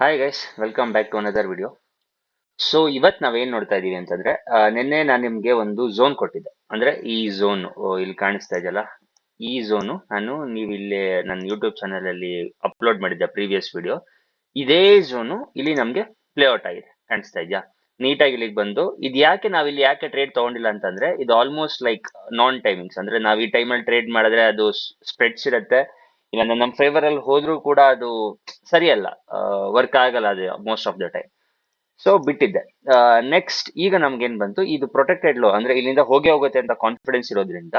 Hi guys, welcome back to another video. So ಇವತ್ತು ನಾವೇನ್ ನೋಡ್ತಾ ಇದೀವಿ ಅಂತಂದ್ರೆ ನಿನ್ನೆ ನಾನು ನಿಮ್ಗೆ ಒಂದು ಝೋನ್ ಕೊಟ್ಟಿದ್ದೆ. ಅಂದ್ರೆ ಈ ಝೋನ್ ಇಲ್ಲಿ ಕಾಣಿಸ್ತಾ ಇದೆಯಲ್ಲ, ಈ ಝೋನು ನೀವು ಇಲ್ಲಿ ನನ್ನ ಯೂಟ್ಯೂಬ್ ಚಾನಲ್ ಅಲ್ಲಿ ಅಪ್ಲೋಡ್ ಮಾಡಿದ್ದೆ ಪ್ರೀವಿಯಸ್ ವಿಡಿಯೋ. ಇದೇ ಝೋನು ಇಲ್ಲಿ ನಮ್ಗೆ ಪ್ಲೇಔಟ್ ಆಗಿದೆ, ಕಾಣಿಸ್ತಾ ಇದೆಯಾ? ನೀಟಾಗಿ ಇಲ್ಲಿಗೆ ಬಂದು ನಾವಿಲ್ಲಿ ಯಾಕೆ ಟ್ರೇಡ್ ತಗೊಂಡಿಲ್ಲ ಅಂತಂದ್ರೆ, ಇದು ಆಲ್ಮೋಸ್ಟ್ ಲೈಕ್ ನಾನ್ ಟೈಮಿಂಗ್ಸ್. ಅಂದ್ರೆ ನಾವ್ ಈ ಟೈಮಲ್ಲಿ ಟ್ರೇಡ್ ಮಾಡಿದ್ರೆ ಅದು ಸ್ಪ್ರೆಡ್ಸ್ ಇರುತ್ತೆ, ಇಲ್ಲ ನಮ್ಮ ಫೇವರ್ ಅಲ್ಲಿ ಹೋದ್ರೂ ಕೂಡ ಅದು ಸರಿಯಲ್ಲ, ವರ್ಕ್ ಆಗಲ್ಲ ಅದು most of the time. So ಬಿಟ್ಟಿದ್ದೆ. ನೆಕ್ಸ್ಟ್ ಈಗ ನಮ್ಗೇನ್ ಬಂತು, ಇದು ಪ್ರೊಟೆಕ್ಟೆಡ್ ಲೋ, ಅಂದ್ರೆ ಇಲ್ಲಿಂದ ಹೋಗುತ್ತೆ ಅಂತ ಕಾನ್ಫಿಡೆನ್ಸ್ ಇರೋದ್ರಿಂದ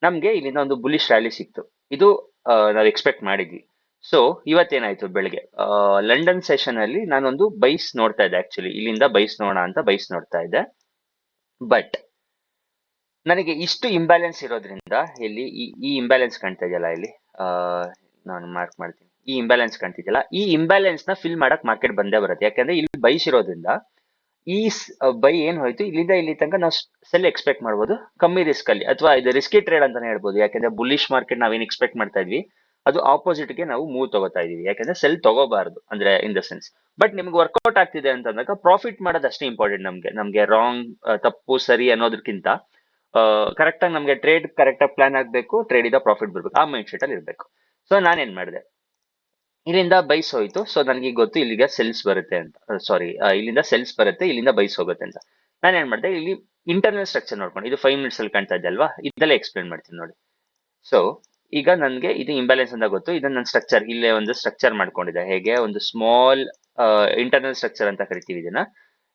ನಮ್ಗೆ ಇಲ್ಲಿಂದ ಒಂದು ಬುಲಿಶ್ ರ್ಯಾಲಿ ಸಿಕ್ತು. ಇದು ನಾವು ಎಕ್ಸ್ಪೆಕ್ಟ್ ಮಾಡಿದ್ವಿ. ಸೊ ಇವತ್ತೇನಾಯ್ತು ಬೆಳಗ್ಗೆ ಲಂಡನ್ ಸೆಷನ್ ಅಲ್ಲಿ ನಾನೊಂದು ಬೈಸ್ ನೋಡ್ತಾ ಇದ್ದೆ. ಆಕ್ಚುಲಿ ಇಲ್ಲಿಂದ ಬೈಸ್ ನೋಡೋಣ ಅಂತ ಬೈಸ್ ನೋಡ್ತಾ ಇದ್ದೆ. ಬಟ್ ನನಗೆ ಇಷ್ಟು ಇಂಬ್ಯಾಲೆನ್ಸ್ ಇರೋದ್ರಿಂದ, ಇಲ್ಲಿ ಈ ಇಂಬ್ಯಾಲೆನ್ಸ್ ಕಾಣ್ತಾ ಇದೆಯಲ್ಲ, ಇಲ್ಲಿ ಆ, ನಾನು ಮಾರ್ಕ್ ಮಾಡ್ತೀನಿ. ಈ ಇಂಬ್ಯಾಲೆನ್ಸ್ ಕಾಣ್ತಿದೆಯಲ್ಲ, ಈ ಇಂಬ್ಯಾಲೆನ್ಸ್ ನ ಫಿಲ್ ಮಾಡಕ್ ಮಾರ್ಕೆಟ್ ಬಂದೇ ಬರುತ್ತೆ. ಯಾಕಂದ್ರೆ ಇಲ್ಲಿ ಬೈಸ್ ಇರೋದ್ರಿಂದ ಈ ಬೈ ಏನ್ ಹೋಯ್ತು, ಇಲ್ಲಿಂದ ಇಲ್ಲಿ ತನಕ ನಾವು ಸೆಲ್ ಎಕ್ಸ್ಪೆಕ್ಟ್ ಮಾಡ್ಬೋದು ಕಮ್ಮಿ ರಿಸ್ಕ್ ಅಲ್ಲಿ, ಅಥವಾ ಇದು ರಿಸ್ಕಿ ಟ್ರೇಡ್ ಅಂತಾನೆ ಹೇಳ್ಬೋದು. ಯಾಕಂದ್ರೆ ಬುಲಿಶ್ ಮಾರ್ಕೆಟ್ ನಾವೇನ್ ಎಕ್ಸ್ಪೆಕ್ಟ್ ಮಾಡ್ತಾ ಇದ್ವಿ, ಅದು ಆಪೋಸಿಟ್ ಗೆ ನಾವು ಮೂವ್ ತಗೋತಾ ಇದೀವಿ. ಯಾಕಂದ್ರೆ ಸೆಲ್ ತಗೋಬಾರದು, ಅಂದ್ರೆ ಇನ್ ದ ಸೆನ್ಸ್. ಬಟ್ ನಿಮ್ಗೆ ವರ್ಕೌಟ್ ಆಗ್ತಿದೆ ಅಂತಂದಾಗ ಪ್ರಾಫಿಟ್ ಮಾಡೋದು ಅಷ್ಟೇ ಇಂಪಾರ್ಟೆಂಟ್. ನಮ್ಗೆ ರಾಂಗ್, ತಪ್ಪು ಸರಿ ಅನ್ನೋದಕ್ಕಿಂತ ಕರೆಕ್ಟ್ ಆಗಿ ನಮ್ಗೆ ಟ್ರೇಡ್ ಕರೆಕ್ಟ್ ಆಗಿ ಪ್ಲಾನ್ ಆಗ್ಬೇಕು, ಟ್ರೇಡ್ ಇಂದ ಪ್ರಾಫಿಟ್ ಬರ್ಬೇಕು, ಆ ಮೈಂಡ್ ಸೆಟ್ ಅಲ್ಲಿ ಇರ್ಬೇಕು. ಸೊ ನಾನೇನ್ ಮಾಡಿದೆ, ಇಲ್ಲಿಂದ ಬೈಸ್ ಹೋಯ್ತು. ಸೊ ನನಗೆ ಗೊತ್ತು ಇಲ್ಲಿಗೆ ಸೆಲ್ಸ್ ಬರುತ್ತೆ ಅಂತ, ಸಾರಿ, ಇಲ್ಲಿಂದ ಸೆಲ್ಸ್ ಬರುತ್ತೆ, ಇಲ್ಲಿಂದ ಬೈಸ್ ಹೋಗುತ್ತೆ ಅಂತ. ನಾನೇನ್ ಮಾಡಿದೆ, ಇಲ್ಲಿ ಇಂಟರ್ನಲ್ ಸ್ಟ್ರಕ್ಚರ್ ನೋಡ್ಕೊಂಡು, ಇದು 5 ಮಿನಿಟ್ಸ್ ಅಲ್ಲಿ ಕಾಣ್ತಾ ಇದೆ ಅಲ್ವಾ, ಇದೆಲ್ಲ ಎಕ್ಸ್ಪ್ಲೇನ್ ಮಾಡ್ತೀನಿ ನೋಡಿ. ಸೊ ಈಗ ನನ್ಗೆ ಇದು ಇಂಬ್ಯಾಲೆನ್ಸ್ ಅಂತ ಗೊತ್ತು. ಇದನ್ನ ನನ್ನ ಸ್ಟ್ರಕ್ಚರ್ ಇಲ್ಲೇ ಒಂದು ಸ್ಟ್ರಕ್ಚರ್ ಮಾಡ್ಕೊಂಡಿದೆ. ಹೇಗೆ ಒಂದು ಸ್ಮಾಲ್ ಇಂಟರ್ನಲ್ ಸ್ಟ್ರಕ್ಚರ್ ಅಂತ ಕರಿತೀವಿ ಇದನ್ನ.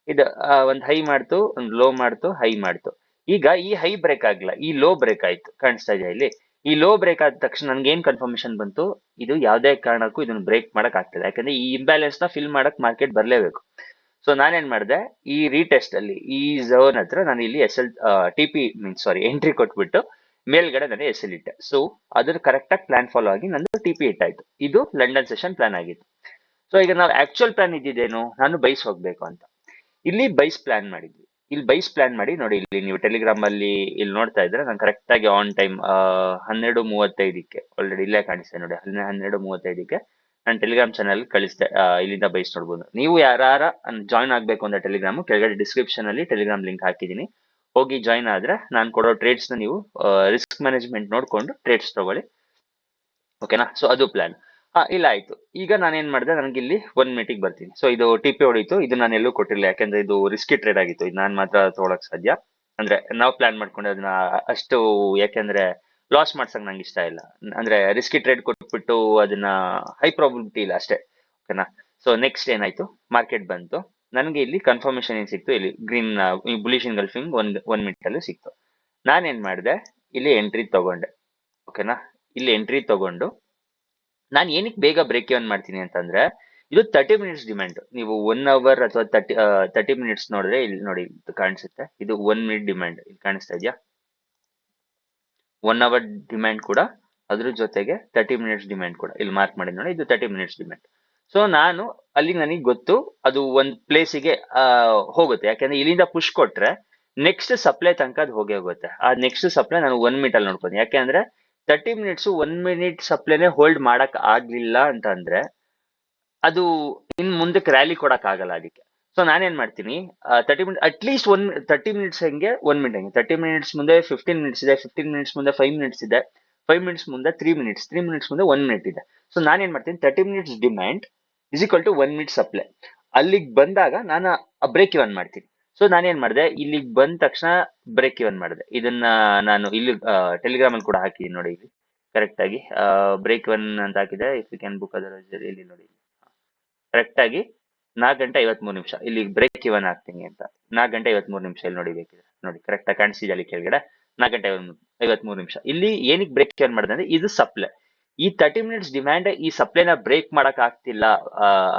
ಇದು ಒಂದು ಹೈ ಮಾಡ್ತು, ಒಂದು ಲೋ ಮಾಡ್ತು, ಹೈ ಮಾಡ್ತು. ಈಗ ಈ ಹೈ ಬ್ರೇಕ್ ಆಗ್ಲಿಲ್ಲ, ಈ ಲೋ ಬ್ರೇಕ್ ಆಯ್ತು, ಕಾಣಿಸ್ತಾ ಇದೆಯಾ ಇಲ್ಲಿ? ಈ ಲೋ ಬ್ರೇಕ್ ಆದ ತಕ್ಷಣ ನನ್ಗೆ ಏನ್ ಕನ್ಫರ್ಮೇಶನ್ ಬಂತು, ಇದು ಯಾವ್ದೇ ಕಾರಣಕ್ಕೂ ಇದನ್ನ ಬ್ರೇಕ್ ಮಾಡಕ್ ಆಗ್ತದೆ. ಯಾಕಂದ್ರೆ ಈ ಇಂಬ್ಯಾಲೆನ್ಸ್ ನ ಫಿಲ್ ಮಾಡಕ್ ಮಾರ್ಕೆಟ್ ಬರ್ಲೇಬೇಕು. ಸೊ ನಾನೇನ್ ಮಾಡಿದೆ, ಈ ರೀಟೆಸ್ಟ್ ಅಲ್ಲಿ ಈ ಝೋನ್ ಹತ್ರ ನಾನು ಇಲ್ಲಿ S L T P means sorry entry ಕೊಟ್ಬಿಟ್ಟು ಮೇಲ್ಗಡೆ ನಾನು ಎಸ್ ಎಲ್ ಇಟ್ಟೆ. ಸೊ ಅದ್ರ ಕರೆಕ್ಟ್ ಆಗಿ ಪ್ಲಾನ್ ಫಾಲೋ ಆಗಿ ನಂದು ಟಿ ಪಿ ಇಟ್ಟಾಯ್ತು. ಇದು ಲಂಡನ್ ಸೆಷನ್ ಪ್ಲಾನ್ ಆಗಿತ್ತು. ಸೊ ಈಗ ನಾವು ಆಕ್ಚುಯಲ್ ಪ್ಲಾನ್ ಇದ್ದಿದ್ದೇನು, ನಾನು ಬೈಸ್ ಹೋಗ್ಬೇಕು ಅಂತ. ಇಲ್ಲಿ ಬೈಸ್ ಪ್ಲಾನ್ ಮಾಡಿದ್ವಿ. ಇಲ್ಲಿ ಬೈಸ್ ಪ್ಲಾನ್ ಮಾಡಿ ನೋಡಿ, ಇಲ್ಲಿ ನೀವು ಟೆಲಿಗ್ರಾಮ್ ಅಲ್ಲಿ ಇಲ್ಲಿ ನೋಡ್ತಾ ಇದ್ರೆ ನಾನು ಕರೆಕ್ಟ್ ಆಗಿ ಆನ್ ಟೈಮ್ 12:35 ಆಲ್ರೆಡಿ ಇಲ್ಲೇ ಕಾಣಿಸ್ತೇನೆ ನೋಡಿ. 12:35 ನಾನು ಟೆಲಿಗ್ರಾಮ್ ಚಾನಲ್ ಕಳಿಸ್ದೆ. ಇಲ್ಲಿಂದ ಬೈಸ್ ನೋಡ್ಬೋದು. ನೀವು ಯಾರ ಜಾಯ್ನ್ ಆಗ್ಬೇಕು ಅಂದ್ರೆ ಟೆಲಿಗ್ರಾಮ್ ಕೆಳಗಡೆ ಡಿಸ್ಕ್ರಿಪ್ಷನ್ ಅಲ್ಲಿ ಟೆಲಿಗ್ರಾಮ್ ಲಿಂಕ್ ಹಾಕಿದೀನಿ, ಹೋಗಿ ಜಾಯ್ನ್ ಆದ್ರೆ ನಾನು ಕೊಡೋ ಟ್ರೇಡ್ಸ್ ನ ನೀವು ರಿಸ್ಕ್ ಮ್ಯಾನೇಜ್ಮೆಂಟ್ ನೋಡ್ಕೊಂಡು ಟ್ರೇಡ್ಸ್ ತಗೊಳ್ಳಿ. ಓಕೆನಾ? ಸೊ ಅದು ಪ್ಲಾನ್. ಇಲ್ಲ ಆಯ್ತು. ಈಗ ನಾನೇನ್ ಮಾಡಿದೆ, ನನಗೆ ಇಲ್ಲಿ 1 ಮಿನಿಟಿಗೆ ಬರ್ತೀನಿ. ಸೊ ಇದು ಟಿ ಪಿ ಹೊಡಿತು. ಇದು ನಾನು ಎಲ್ಲೂ ಕೊಟ್ಟಿಲ್ಲ, ಯಾಕಂದ್ರೆ ಇದು ರಿಸ್ಕಿ ಟ್ರೇಡ್ ಆಗಿತ್ತು. ಇದು ನಾನು ಮಾತ್ರ ತಗೊಳಕ್ ಸಾಧ್ಯ. ಅಂದ್ರೆ ನಾವು ಪ್ಲಾನ್ ಮಾಡ್ಕೊಂಡು ಅದನ್ನ ಅಷ್ಟು, ಯಾಕಂದ್ರೆ ಲಾಸ್ ಮಾಡ್ಸಕ್ ನಂಗೆ ಇಷ್ಟ ಇಲ್ಲ. ಅಂದ್ರೆ ರಿಸ್ಕಿ ಟ್ರೇಡ್ ಕೊಟ್ಬಿಟ್ಟು ಅದನ್ನ ಹೈ ಪ್ರಾಬಿಲಿಟಿ ಇಲ್ಲ ಅಷ್ಟೇ. ಓಕೆನಾ? ಸೊ ನೆಕ್ಸ್ಟ್ ಏನಾಯ್ತು, ಮಾರ್ಕೆಟ್ ಬಂತು. ನನಗೆ ಇಲ್ಲಿ ಕನ್ಫರ್ಮೇಶನ್ ಏನ್ ಸಿಕ್ತು, ಇಲ್ಲಿ ಗ್ರೀನ್ ಬುಲಿಶ್ ಇನ್ಗಲ್ಫಿಂಗ್ ಒನ್ ಮಿನಿಟ್ ಅಲ್ಲಿ ಸಿಕ್ತು. ನಾನೇನ್ ಮಾಡಿದೆ, ಇಲ್ಲಿ ಎಂಟ್ರಿ ತಗೊಂಡೆ. ಓಕೆನಾ? ಇಲ್ಲಿ ಎಂಟ್ರಿ ತಗೊಂಡು ನಾನು ಏನಕ್ಕೆ ಬೇಗ ಬ್ರೇಕ್ ಇವನ್ ಮಾಡ್ತೀನಿ ಅಂತಂದ್ರೆ, ಇದು 30 ಮಿನಿಟ್ಸ್ ಡಿಮ್ಯಾಂಡ್. ನೀವು 1 ಅವರ್ ಅಥವಾ 30 ಮಿನಿಟ್ಸ್ ನೋಡಿದ್ರೆ ಇಲ್ಲಿ ನೋಡಿ ಕಾಣಿಸುತ್ತೆ. ಇದು 1 ಮಿನಿಟ್ ಡಿಮ್ಯಾಂಡ್ ಇಲ್ಲಿ ಕಾಣಿಸ್ತಾ ಇದೆಯಾ? 1 ಅವರ್ ಡಿಮ್ಯಾಂಡ್ ಕೂಡ, ಅದ್ರ ಜೊತೆಗೆ 30 ಮಿನಿಟ್ಸ್ ಡಿಮ್ಯಾಂಡ್ ಕೂಡ ಇಲ್ಲಿ ಮಾರ್ಕ್ ಮಾಡಿ ನೋಡಿ. ಇದು 30 ಮಿನಿಟ್ಸ್ ಡಿಮ್ಯಾಂಡ್. ಸೊ ನಾನು ಅಲ್ಲಿ ನನಗೆ ಗೊತ್ತು ಅದು ಒಂದ್ ಪ್ಲೇಸಿಗೆ ಹೋಗುತ್ತೆ. ಯಾಕಂದ್ರೆ ಇಲ್ಲಿಂದ ಪುಷ್ ಕೊಟ್ರೆ ನೆಕ್ಸ್ಟ್ ಸಪ್ಲೈ ತನಕ ಅದು ಹೋಗುತ್ತೆ. ಆ ನೆಕ್ಸ್ಟ್ ಸಪ್ಲೈ ನಾನು 1 ಮಿನಿಟ್ ಅಲ್ಲಿ ನೋಡ್ತೀನಿ. ಯಾಕೆಂದ್ರೆ 30 ಮಿನಿಟ್ಸ್ 1 ಮಿನಿಟ್ ಸಪ್ಲೈನೇ ಹೋಲ್ಡ್ ಮಾಡಕ್ ಆಗ್ಲಿಲ್ಲ ಅಂತ ಅಂದ್ರೆ ಅದು ಇನ್ ಮುಂದಕ್ಕೆ ರ್ಯಾಲಿ ಕೊಡಕ್ ಆಗಲ್ಲ ಅದಕ್ಕೆ. ಸೊ ನಾನೇನ್ ಮಾಡ್ತೀನಿ, 30 ಮಿನಿಟ್ ಅಟ್ಲೀಸ್ಟ್ 30 ಮಿನಿಟ್ಸ್ ಹೆಂಗೆ, 1 ಮಿನಿಟ್ ಹೆಂಗೆ, 30 ಮಿನಿಟ್ಸ್ ಮುಂದೆ 15 ಮಿನಿಟ್ಸ್ ಇದೆ, 15 ಮಿನಿಟ್ಸ್ ಮುಂದೆ 5 ಮಿನಿಟ್ಸ್ ಇದೆ, 5 ಮಿನಿಟ್ಸ್ ಮುಂದೆ 3 ಮಿನಿಟ್ಸ್, 3 ಮಿನಿಟ್ಸ್ ಮುಂದೆ 1 ಮಿನಿಟ್ ಇದೆ. ಸೊ ನಾನೇನ್ ಮಾಡ್ತೀನಿ, 30 minutes demand is equal to 1 minute supply. ಅಲ್ಲಿಗೆ ಬಂದಾಗ ನಾನು ಬ್ರೇಕ್ ಇವನ್ ಮಾಡ್ತೀನಿ. ಸೊ ನಾನೇನ್ ಮಾಡಿದೆ, ಇಲ್ಲಿಗೆ ಬಂದ ತಕ್ಷಣ ಬ್ರೇಕ್ ಇವನ್ ಮಾಡಿದೆ. ಇದನ್ನ ನಾನು ಇಲ್ಲಿ ಟೆಲಿಗ್ರಾಮ್ ಅಲ್ಲಿ ಕೂಡ ಹಾಕಿದ್ದೀನಿ ನೋಡಿ. ಇಲ್ಲಿ ಕರೆಕ್ಟ್ ಆಗಿ ಬ್ರೇಕ್ ಒನ್ ಅಂತ ಹಾಕಿದೆ. If you can book other ಇಲ್ಲಿ ನೋಡಿ, ಕರೆಕ್ಟ್ ಆಗಿ 4:53 ಇಲ್ಲಿ ಬ್ರೇಕ್ ಇವನ್ ಹಾಕ್ತೀನಿ ಅಂತ. 4:53 ಇಲ್ಲಿ ನೋಡಿ, ಬೇಕಿದೆ ನೋಡಿ, ಕರೆಕ್ಟ್ ಆಗಿ ಕಾಣಿಸ್ತಿದೆ ಅಲ್ಲಿ ಕೆಳಗಡೆ 4:53. ಇಲ್ಲಿ ಏನಕ್ಕೆ ಬ್ರೇಕ್ ಇವನ್ ಮಾಡಿದೆ ಅಂದ್ರೆ, ಇದು ಸಪ್ಲೈ. ಈ 30 ಮಿನಿಟ್ಸ್ ಡಿಮ್ಯಾಂಡ್ ಈ ಸಪ್ಲೈನ ಬ್ರೇಕ್ ಮಾಡಕ್ ಆಗ್ತಿಲ್ಲ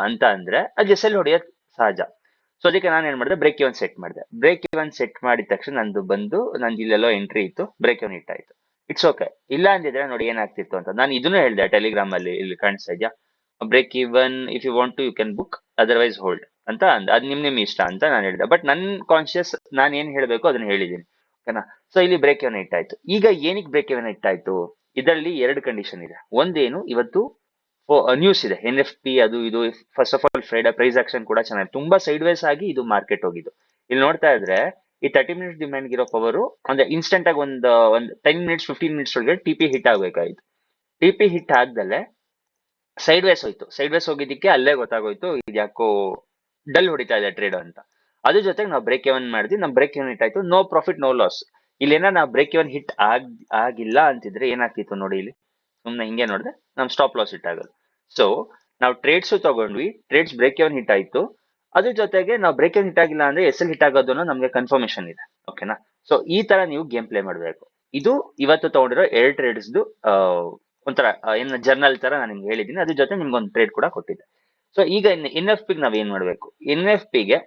ಅಂತ ಅಂದ್ರೆ ಅದು ಎಸ್ ಎಲ್ ಹೊಡೆಯೋದು ಸಹಜ. ಸೊ ಅದಕ್ಕೆ ನಾನು ಏನ್ ಮಾಡಿದೆ, ಬ್ರೇಕ್ ಇವನ್ ಸೆಟ್ ಮಾಡಿದೆ. ಬ್ರೇಕ್ ಇವನ್ ಸೆಟ್ ಮಾಡಿದ ತಕ್ಷಣ ನಂದು ಇಲ್ಲೆಲ್ಲೋ ಎಂಟ್ರಿ ಇತ್ತು, ಬ್ರೇಕ್ ಇವನ್ ಹಿಟ್ ಆಯ್ತು. It's okay. ಇಲ್ಲ ಅಂದಿದ್ರೆ ನೋಡಿ ಏನಾಗ್ತಿತ್ತು ಅಂತ. ನಾನು ಇದನ್ನು ಹೇಳಿದೆ ಟೆಲಿಗ್ರಾಮ್ ಅಲ್ಲಿ, ಇಲ್ಲಿ ಕಾಣಿಸ್ತಾ ಇದೆಯಾ, break even if you want to you can book, otherwise hold ಅಂತ ಅಂದ. ಅದು ನಿಮ್ ಇಷ್ಟ ಅಂತ ನಾನು ಹೇಳಿದೆ. ಬಟ್ ನನ್ ಕಾನ್ಶಿಯಸ್, ನಾನು ಏನ್ ಹೇಳ್ಬೇಕು ಅದನ್ನ ಹೇಳಿದೀನಿ. ಓಕೆನಾ? ಸೊ ಇಲ್ಲಿ ಬ್ರೇಕ್ ಇವನ್ ಹಿಟ್ ಆಯ್ತು. ಈಗ ಏನಕ್ಕೆ ಬ್ರೇಕ್ ಇವನ್ ಹಿಟ್ ಆಯ್ತು, ಇದರಲ್ಲಿ 2 ಕಂಡೀಷನ್ ಇದೆ. ಒಂದೇನು, ಇವತ್ತು ನ್ಯೂಸ್ ಇದೆ, NFP ಅದು ಇದು. First of all Friday price action ಕೂಡ ಚೆನ್ನಾಗಿ, ತುಂಬಾ ಸೈಡ್ ವೈಸ್ ಆಗಿ ಇದು ಮಾರ್ಕೆಟ್ ಹೋಗಿದ್ದು. ಇಲ್ಲಿ ನೋಡ್ತಾ ಇದ್ರೆ ಈ 30 ಮಿನಿಟ್ಸ್ ಡಿಮ್ಯಾಂಡ್ ಇರೋ ಪವರ್ ಅಂದ್ರೆ ಇನ್ಸ್ಟೆಂಟ್ ಆಗಿ ಒಂದು 10 ಮಿನಿಟ್ಸ್ 15 ಮಿನಿಟ್ಸ್ ಒಳಗೆ TP ಹಿಟ್ ಆಗ್ಬೇಕಾಯ್ತು. TP ಹಿಟ್ ಆಗ್ದಲೆ ಸೈಡ್ ವೇಸ್ ಹೋಯ್ತು. ಸೈಡ್ ವೇಸ್ ಹೋಗಿದ್ದಕ್ಕೆ ಅಲ್ಲೇ ಗೊತ್ತಾಗೋಯ್ತು ಇದು ಯಾಕೋ ಡಲ್ ಹೊಡಿತಾ ಇದೆ ಟ್ರೇಡ್ ಅಂತ. ಅದ್ರ ಜೊತೆಗೆ ನಾವು ಬ್ರೇಕ್ ಇವನ್ ಮಾಡಿದ್ವಿ, ನಮ್ ಬ್ರೇಕ್ ಇವನ್ ಹಿಟ್ ಆಯ್ತು, ನೋ ಪ್ರಾಫಿಟ್ ನೋ ಲಾಸ್. ಇಲ್ಲೇನ ನಾವು ಬ್ರೇಕ್ ಇವನ್ ಹಿಟ್ ಆಗಿಲ್ಲ ಅಂತಿದ್ರೆ ಏನಾಗ್ತಿತ್ತು ನೋಡಿ, ಇಲ್ಲಿ ಸುಮ್ನೆ ಹಿಂಗೆ ನೋಡಿದ್ರೆ ನಮ್ ಸ್ಟಾಪ್ ಲಾಸ್ ಹಿಟ್ ಆಗೋದು. ಸೊ ನಾವು ಟ್ರೇಡ್ಸ್ ತಗೊಂಡ್ವಿ, ಟ್ರೇಡ್ಸ್ ಬ್ರೇಕ್ ಇವನ್ ಹಿಟ್ ಆಯ್ತು, ಅದ್ರ ಜೊತೆಗೆ ನಾವು ಬ್ರೇಕ್ ಇವನ್ ಹಿಟ್ ಆಗಿಲ್ಲ ಅಂದ್ರೆ SL ಹಿಟ್ ಆಗೋದು ನಮ್ಗೆ ಕನ್ಫರ್ಮೇಶನ್ ಇದೆ. ಓಕೆನಾ? ಸೊ ಈ ತರ ನೀವು ಗೇಮ್ ಪ್ಲೇ ಮಾಡ್ಬೇಕು. ಇದು ಇವತ್ತು ತಗೊಂಡಿರೋ 2 ಟ್ರೇಡ್ಸ್ದು ಒಂಥರ ಏನು ಜರ್ನಲ್ ತರ ನಾನು ನಿಮ್ಗೆ ಹೇಳಿದ್ದೀನಿ. ಅದ್ರ ಜೊತೆ ನಿಮ್ಗೆ ಒಂದು ಟ್ರೇಡ್ ಕೂಡ ಕೊಟ್ಟಿದ್ದೆ. ಸೊ ಈಗ NFP ನಾವ್ ಏನ್ ಮಾಡ್ಬೇಕು? NFP ಗೆ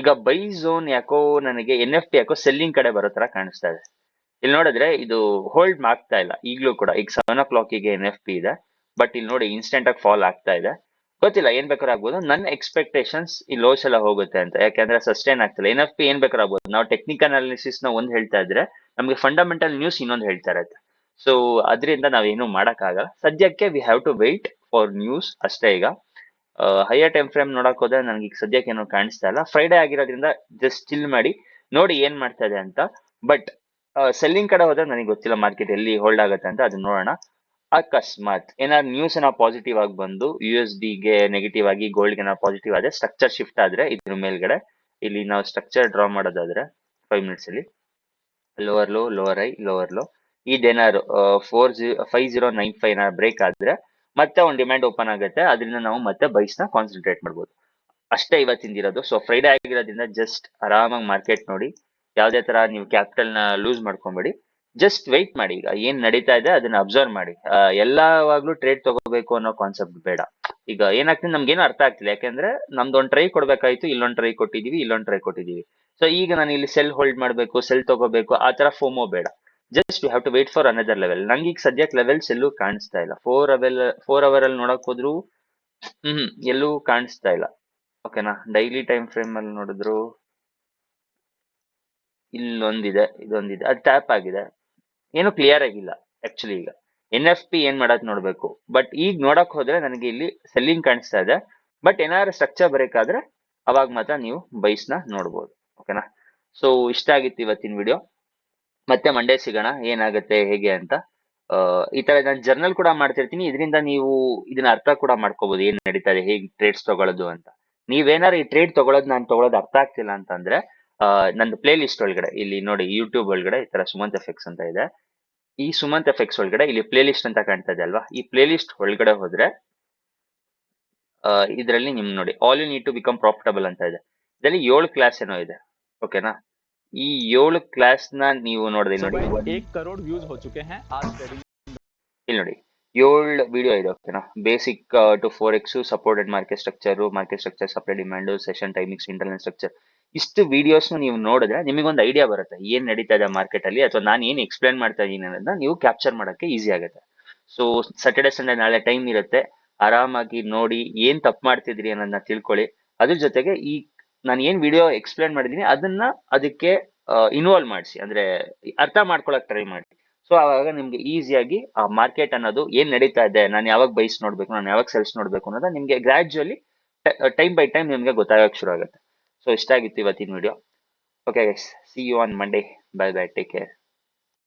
ಈಗ ಬೈ ಝೋನ್ ಯಾಕೋ ನನಗೆ NFP ಯಾಕೋ ಸೆಲ್ಲಿಂಗ್ ಕಡೆ ಬರೋ ತರ ಕಾಣಿಸ್ತಾ ಇದೆ. ಇಲ್ಲಿ ನೋಡಿದ್ರೆ ಇದು ಹೋಲ್ಡ್ ಆಗ್ತಾ ಇಲ್ಲ ಈಗ್ಲೂ ಕೂಡ. ಈಗ 7 o'clock ಗೆ NFP ಇದೆ, ಬಟ್ ಇಲ್ಲಿ ನೋಡಿ ಇನ್ಸ್ಟೆಂಟ್ ಆಗಿ ಫಾಲ್ ಆಗ್ತಾ ಇದೆ. ಗೊತ್ತಿಲ್ಲ, ಏನ್ ಬೇಕಾದ್ರೂ ಆಗ್ಬೋದು. ನನ್ನ ಎಕ್ಸ್ಪೆಕ್ಟೇಷನ್ಸ್ ಈ ಲೋಸ್ ಎಲ್ಲ ಹೋಗುತ್ತೆ ಅಂತ, ಯಾಕಂದ್ರೆ ಸಸ್ಟೈನ್ ಆಗ್ತಿಲ್ಲ. NFP ಏನ್ ಬೇಕಾದ್ರೂ ಆಗ್ಬೋದು. ನಾವು ಟೆಕ್ನಿಕಲ್ ಅನಾಲಿಸಿಸ್ ನ ಒಂದ್ ಹೇಳ್ತಾ ಇದ್ರೆ ನಮ್ಗೆ ಫಂಡಮೆಂಟಲ್ ನ್ಯೂಸ್ ಇನ್ನೊಂದು ಹೇಳ್ತಾ ಇರುತ್ತೆ. ಸೊ ಅದರಿಂದ ನಾವೇನು ಮಾಡಕ್ ಆಗಲ್ಲ ಸದ್ಯಕ್ಕೆ. We have to wait for news ಅಷ್ಟೇ. ಈಗ ಹೈಯರ್ ಟೈಮ್ ಫ್ರೇಮ್ ನೋಡಕ್ ಹೋದ್ರೆ ನನಗೆ ಈಗ ಸದ್ಯಕ್ಕೆ ಏನೋ ಕಾಣಿಸ್ತಾ ಇಲ್ಲ. ಫ್ರೈಡೆ ಆಗಿರೋದ್ರಿಂದ ಜಸ್ಟ್ ಚಿಲ್ ಮಾಡಿ ನೋಡಿ ಏನ್ ಮಾಡ್ತಾ ಇದೆ ಅಂತ. ಬಟ್ ಸೆಲ್ಲಿಂಗ್ ಕಡೆ ಹೋದ್ರೆ ನನಗೆ ಗೊತ್ತಿಲ್ಲ ಮಾರ್ಕೆಟ್ ಎಲ್ಲಿ ಹೋಲ್ಡ್ ಆಗುತ್ತೆ ಅಂತ, ಅದನ್ನ ನೋಡೋಣ. ಅಕಸ್ಮಾತ್ ಏನಾದ್ರು ನ್ಯೂಸ್ ಏನೋ ಪಾಸಿಟಿವ್ ಆಗಿ ಬಂದು USD ಗೆ ನೆಗೆಟಿವ್ ಆಗಿ ಗೋಲ್ಡ್ ಗೆ ಪಾಸಿಟಿವ್ ಆದ್ರೆ, ಸ್ಟ್ರಕ್ಚರ್ ಶಿಫ್ಟ್ ಆದ್ರೆ ಇದ್ರ ಮೇಲ್ಗಡೆ ಇಲ್ಲಿ ನಾವು ಸ್ಟ್ರಕ್ಚರ್ ಡ್ರಾ ಮಾಡೋದಾದ್ರೆ 5 ಮಿನಿಟ್ಸ್ ಅಲ್ಲಿ lower low lower high lower low ಇದೇನಾದ್ರು 5095 ಬ್ರೇಕ್ ಆದ್ರೆ ಮತ್ತೆ ಒಂದು ಡಿಮ್ಯಾಂಡ್ ಓಪನ್ ಆಗುತ್ತೆ. ಅದರಿಂದ ನಾವು ಮತ್ತೆ ಬೈಸ್ ನ ಕಾನ್ಸಂಟ್ರೇಟ್ ಮಾಡ್ಬೋದು. ಅಷ್ಟೇ ಇವತ್ತಿಂದಿರೋದು. ಸೊ ಫ್ರೈಡೆ ಆಗಿರೋದ್ರಿಂದ ಜಸ್ಟ್ ಆರಾಮಾಗಿ ಮಾರ್ಕೆಟ್ ನೋಡಿ, ಯಾವ್ದೇ ತರ ನೀವು ಕ್ಯಾಪಿಟಲ್ ನ ಲೂಸ್ ಮಾಡ್ಕೊಂಬೇಡಿ. ಜಸ್ಟ್ ವೆಯ್ಟ್ ಮಾಡಿ. ಈಗ ಏನ್ ನಡೀತಾ ಇದೆ ಅದನ್ನ ಅಬ್ಸರ್ವ್ ಮಾಡಿ. ಎಲ್ಲವಾಗ್ಲೂ ಟ್ರೇಡ್ ತಗೋಬೇಕು ಅನ್ನೋ ಕಾನ್ಸೆಪ್ಟ್ ಬೇಡ. ಈಗ ಏನಾಗ್ತದೆ ನಮ್ಗೇನು ಅರ್ಥ ಆಗ್ತಿಲ್ಲ, ಯಾಕಂದ್ರೆ ನಮ್ದು ಒಂದು ಟ್ರೈ ಕೊಡ್ಬೇಕಾಯ್ತು, ಇಲ್ಲೊಂದು ಟ್ರೈ ಕೊಟ್ಟಿದೀವಿ, ಇಲ್ಲೊಂದು ಟ್ರೈ ಕೊಟ್ಟಿದೀವಿ. ಸೊ ಈಗ ನಾನು ಇಲ್ಲಿ ಸೆಲ್ ಹೋಲ್ಡ್ ಮಾಡ್ಬೇಕು, ಸೆಲ್ ತಗೋಬೇಕು, ಆ ತರ ಫೋಮೋ ಬೇಡ. Just we have to wait for another level. ನಂಗೆ ಈಗ ಸದ್ಯಕ್ಕೆ ಲೆವೆಲ್ಸ್ ಎಲ್ಲೂ ಕಾಣಿಸ್ತಾ ಇಲ್ಲ. 4 ಅವರ್ ಅಲ್ಲಿ ನೋಡಕ್ ಹೋದ್ರು ಎಲ್ಲೂ ಕಾಣಿಸ್ತಾ ಇಲ್ಲ. ಓಕೆನಾ? ಡೈಲಿ ಟೈಮ್ ಫ್ರೇಮ್ ಅಲ್ಲಿ ನೋಡಿದ್ರು ಇಲ್ಲೊಂದಿದೆ, ಇದೊಂದಿದೆ, ಅದು ಟ್ಯಾಪ್ ಆಗಿದೆ, ಏನು ಕ್ಲಿಯರ್ ಆಗಿಲ್ಲ ಆಕ್ಚುಲಿ. ಈಗ NFP ಏನ್ ಮಾಡತ್ ನೋಡ್ಬೇಕು. ಬಟ್ ಈಗ ನೋಡಕ್ ಹೋದ್ರೆ ನನಗೆ ಇಲ್ಲಿ ಸೆಲ್ಲಿಂಗ್ ಕಾಣಿಸ್ತಾ ಇದೆ. ಬಟ್ ಏನಾದ್ರು ಸ್ಟ್ರಕ್ಚರ್ ಬರೇಕಾದ್ರೆ ಅವಾಗ ಮಾತ್ರ ನೀವು ಬೈಸ್ ನ ನೋಡ್ಬೋದು. ಓಕೆನಾ? ಸೊ ಇಷ್ಟ ಆಗಿತ್ತು ಇವತ್ತಿನ ವಿಡಿಯೋ. ಮತ್ತೆ ಮಂಡೇ ಸಿಗೋಣ, ಏನಾಗುತ್ತೆ ಹೇಗೆ ಅಂತ. ಈ ತರ ನಾನು ಜರ್ನಲ್ ಕೂಡ ಮಾಡ್ತಿರ್ತೀನಿ, ಇದರಿಂದ ನೀವು ಇದನ್ನ ಅರ್ಥ ಕೂಡ ಮಾಡ್ಕೋಬಹುದು, ಏನ್ ನಡೀತಾ ಇದೆ, ಹೇಗೆ ಟ್ರೇಡ್ಸ್ ತಗೊಳ್ಳೋದು ಅಂತ. ನೀವೇನಾರು ಈ ಟ್ರೇಡ್ ತಗೊಳ್ಳೋದು ನಾನು ತಗೊಳ್ಳೋದು ಅರ್ಥ ಆಗ್ತಿಲ್ಲ ಅಂತಂದ್ರೆ ನಂದು ಪ್ಲೇ ಲಿಸ್ಟ್ ಒಳಗಡೆ ಇಲ್ಲಿ ನೋಡಿ, ಯೂಟ್ಯೂಬ್ ಒಳಗಡೆ ಈ ತರ ಸುಮಂತ್ ಎಫೆಕ್ಸ್ ಅಂತ ಇದೆ. ಈ ಸುಮಂತ್ ಎಫೆಕ್ಸ್ ಒಳಗಡೆ ಇಲ್ಲಿ ಪ್ಲೇ ಲಿಸ್ಟ್ ಅಂತ ಕಾಣ್ತಾ ಇದೆ ಅಲ್ವಾ, ಈ ಪ್ಲೇ ಲಿಸ್ಟ್ ಒಳಗಡೆ ಹೋದ್ರೆ ಇದರಲ್ಲಿ ನಿಮ್ ನೋಡಿ all you need to become profitable ಅಂತ ಇದೆ. ಇದರಲ್ಲಿ 7 ಕ್ಲಾಸ್ ಏನೋ ಇದೆ. ಓಕೆನಾ? ಈ 7 ಕ್ಲಾಸ್ ನ ನೀವು ನೋಡಿದ್ರೆ ನೋಡಿ 1 करोड़ व्यूज हो चुके हैं आज ट्रेडिंग. ಇಲ್ಲಿ ನೋಡಿ 7 ವಿಡಿಯೋ ಇದೆ. ಓಕೆನಾ? Basic to 4x, supported market structure, supply demand, session timings, internal structure. ಇಷ್ಟು ವಿಡಿಯೋಸ್ ನೀವು ನೋಡಿದ್ರೆ ನಿಮಗೊಂದು ಐಡಿಯಾ ಬರುತ್ತೆ ಏನ್ ನಡೀತಾ ಇದೆ ಮಾರ್ಕೆಟ್ ಅಲ್ಲಿ, ಅಥವಾ ನಾನು ಏನ್ ಎಕ್ಸ್ಪ್ಲೇನ್ ಮಾಡ್ತಾ ಇದೀನಿ ಅನ್ನೋದನ್ನ ನೀವು ಕ್ಯಾಪ್ಚರ್ ಮಾಡಕ್ಕೆ ಈಸಿ ಆಗುತ್ತೆ. ಸೊ ಸ್ಯಾಟರ್ಡೆ ಸಂಡೇ ನಾಳೆ ಟೈಮ್ ಇರುತ್ತೆ, ಆರಾಮಾಗಿ ನೋಡಿ ಏನ್ ತಪ್ಪು ಮಾಡ್ತಿದ್ರಿ ಅನ್ನೋದನ್ನ ತಿಳ್ಕೊಳ್ಳಿ. ಅದ್ರ ಜೊತೆಗೆ ಈ ನಾನು ಏನ್ ವಿಡಿಯೋ ಎಕ್ಸ್ಪ್ಲೇನ್ ಮಾಡಿದೀನಿ ಅದನ್ನ ಅದಕ್ಕೆ ಇನ್ವಾಲ್ವ್ ಮಾಡಿಸಿ, ಅಂದ್ರೆ ಅರ್ಥ ಮಾಡ್ಕೊಳಕ್ ಟ್ರೈ ಮಾಡಿ. ಸೊ ಆವಾಗ ನಿಮ್ಗೆ ಈಸಿಯಾಗಿ ಆ ಮಾರ್ಕೆಟ್ ಅನ್ನೋದು ಏನ್ ನಡೀತಾ ಇದೆ, ನಾನು ಯಾವಾಗ ಬೈಸ್ ನೋಡ್ಬೇಕು, ನಾನು ಯಾವಾಗ ಸೆಲ್ಸ್ ನೋಡ್ಬೇಕು ಅನ್ನೋದು ನಿಮ್ಗೆ ಗ್ರಾಜುಯಲಿ ಟೈಮ್ ಬೈ ಟೈಮ್ ನಿಮ್ಗೆ ಗೊತ್ತಾಗಕ್ಕೆ ಶುರು ಆಗುತ್ತೆ. ಸೊ ಇಷ್ಟ ಆಗಿತ್ತು ಇವತ್ತಿನ video. Okay guys, see you on Monday. Bye bye, take care.